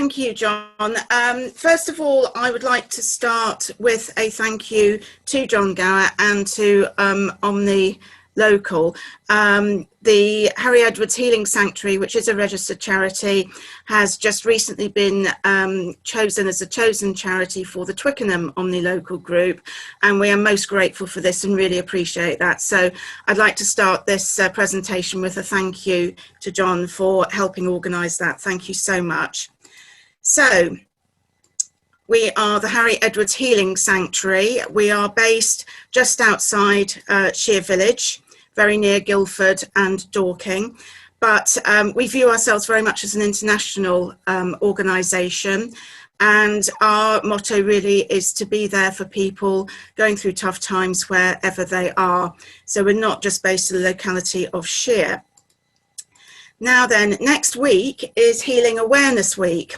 Thank you, John. First of all, I would like to start with a thank you to John Gower and to Omni Local. The Harry Edwards Healing Sanctuary, which is a registered charity, has just recently been chosen as a chosen charity for the Twickenham Omni Local group, and we are most grateful for this and really appreciate that. So I'd like to start this presentation with a thank you to John for helping organise that. Thank you so much. So we are the Harry Edwards Healing Sanctuary. We are based just outside Sheer Village, very near Guildford and Dorking, but we view ourselves very much as an international organisation, and our motto really is to be there for people going through tough times wherever they are. So we're not just based in the locality of Sheer. Now then, next week is Healing Awareness Week.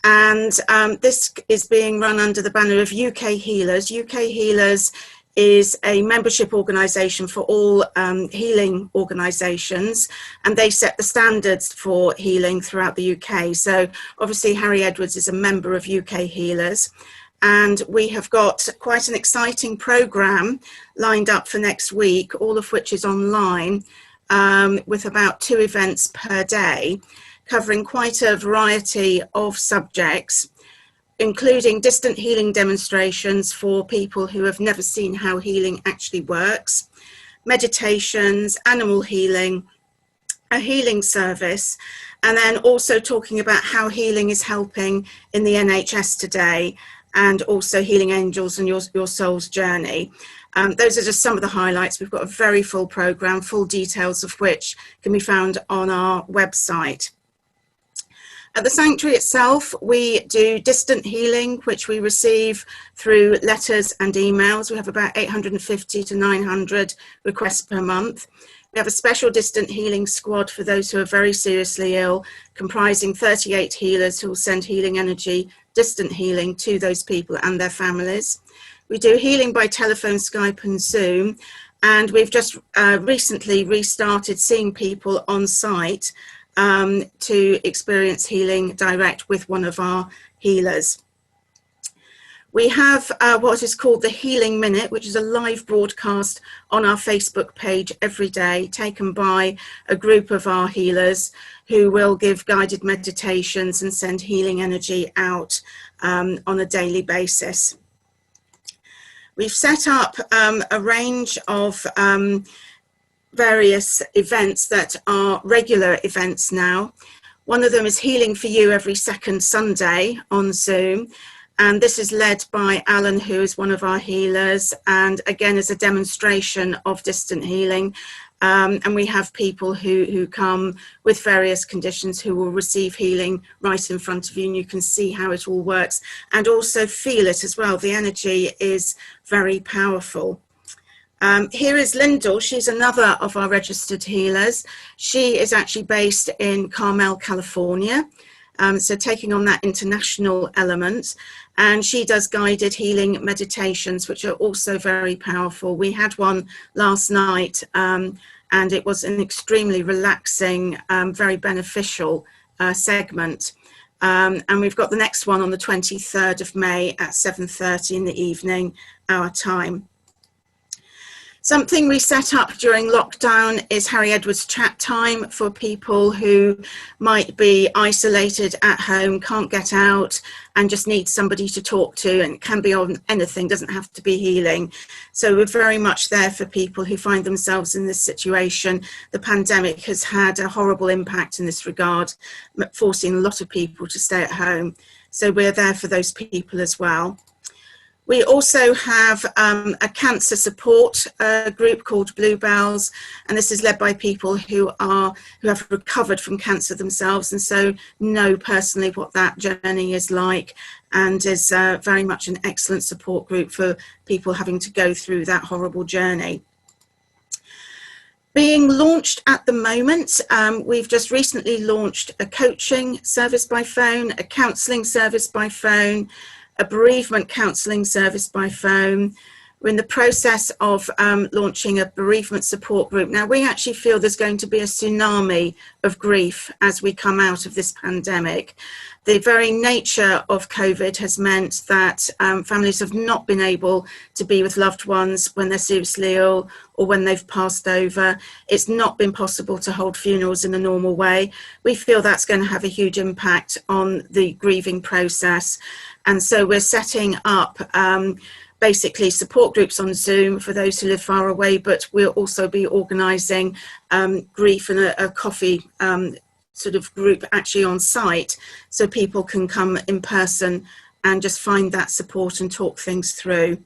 And this is being run under the banner of UK Healers. UK Healers is a membership organisation for all healing organisations, and they set the standards for healing throughout the UK. So obviously Harry Edwards is a member of UK Healers, and we have got quite an exciting programme lined up for next week, all of which is online, with about 2 events per day, covering quite a variety of subjects, including distant healing demonstrations for people who have never seen how healing actually works, meditations, animal healing, a healing service, and then also talking about how healing is helping in the NHS today, and also healing angels and your soul's journey. Those are just some of the highlights. We've got a very full programme, full details of which can be found on our website. At the sanctuary itself, we do distant healing, which we receive through letters and emails. We have about 850 to 900 requests per month. We have a special distant healing squad for those who are very seriously ill, comprising 38 healers who will send healing energy, distant healing, to those people and their families. We do healing by telephone, Skype and Zoom, and we've just recently restarted seeing people on site to experience healing direct with one of our healers. We have what is called the Healing Minute, which is a live broadcast on our Facebook page every day, taken by a group of our healers who will give guided meditations and send healing energy out on a daily basis. We've set up a range of various events that are regular events now. One of them is Healing for You every second Sunday on Zoom, and this is led by Alan, who is one of our healers, and again is a demonstration of distant healing, and we have people who come with various conditions who will receive healing right in front of you, and you can see how it all works and also feel it as well. The energy is very powerful. Here is Lyndall. She's another of our registered healers. She is actually based in Carmel, California, so taking on that international element. And she does guided healing meditations, which are also very powerful. We had one last night, and it was an extremely relaxing, very beneficial segment. And we've got the next one on the 23rd of May at 7:30 in the evening, our time. Something we set up during lockdown is Harry Edwards chat time for people who might be isolated at home, can't get out, and just need somebody to talk to, and it can be on anything, doesn't have to be healing. So we're very much there for people who find themselves in this situation. The pandemic has had a horrible impact in this regard, forcing a lot of people to stay at home. So we're there for those people as well. We also have a cancer support group called Bluebells, and this is led by people who have recovered from cancer themselves, and so know personally what that journey is like, and is very much an excellent support group for people having to go through that horrible journey. Being launched at the moment, we've just recently launched a coaching service by phone, a counselling service by phone, a bereavement counselling service by phone. We're in the process of launching a bereavement support group. Now, we actually feel there's going to be a tsunami of grief as we come out of this pandemic. The very nature of COVID has meant that families have not been able to be with loved ones when they're seriously ill or when they've passed over. It's not been possible to hold funerals in a normal way. We feel that's going to have a huge impact on the grieving process. And so we're setting up basically support groups on Zoom for those who live far away, but we'll also be organising grief and a coffee sort of group actually on site, so people can come in person and just find that support and talk things through.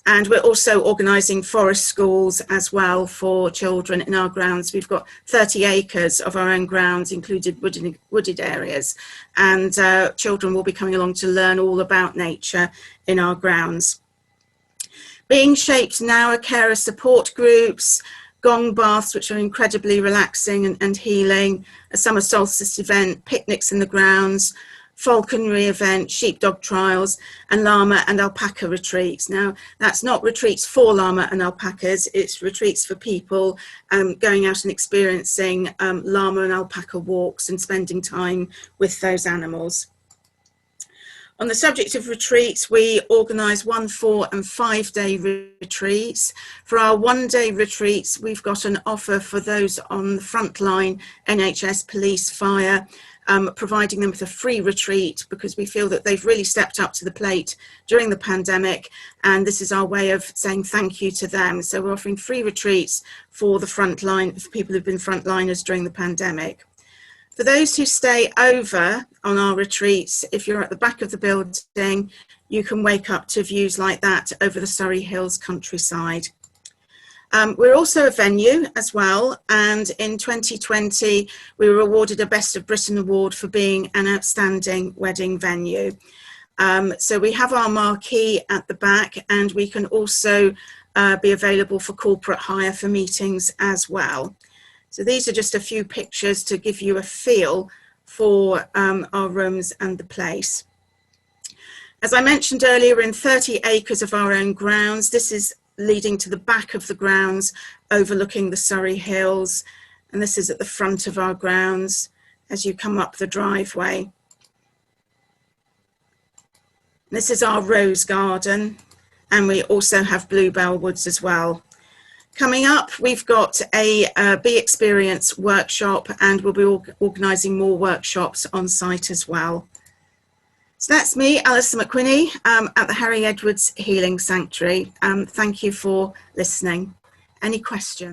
And we're also organising forest schools as well for children in our grounds. We've got 30 acres of our own grounds, included wooded areas, and children will be coming along to learn all about nature in our grounds. Being shaped now are carer support groups, gong baths, which are incredibly relaxing and healing, a summer solstice event, picnics in the grounds, falconry event, sheepdog trials, and llama and alpaca retreats. Now, that's not retreats for llama and alpacas, it's retreats for people going out and experiencing llama and alpaca walks and spending time with those animals. On the subject of retreats, we organise 1-, 4- and 5-day retreats. For our 1-day retreats, we've got an offer for those on the front line, NHS, police, fire, providing them with a free retreat because we feel that they've really stepped up to the plate during the pandemic, and this is our way of saying thank you to them. So we're offering free retreats for the front line, for people who've been frontliners during the pandemic. For those who stay over on our retreats, if you're at the back of the building, you can wake up to views like that over the Surrey Hills countryside. We're also a venue as well, and in 2020 we were awarded a Best of Britain award for being an outstanding wedding venue. So we have our marquee at the back, and we can also be available for corporate hire for meetings as well. So these are just a few pictures to give you a feel for our rooms and the place. As I mentioned earlier, we're in 30 acres of our own grounds. This is leading to the back of the grounds, overlooking the Surrey Hills. And this is at the front of our grounds as you come up the driveway. This is our rose garden, and we also have bluebell woods as well. Coming up, we've got a Bee Experience workshop, and we'll be organising more workshops on site as well. So that's me, Alison McWhinney, at the Harry Edwards Healing Sanctuary. Thank you for listening. Any questions?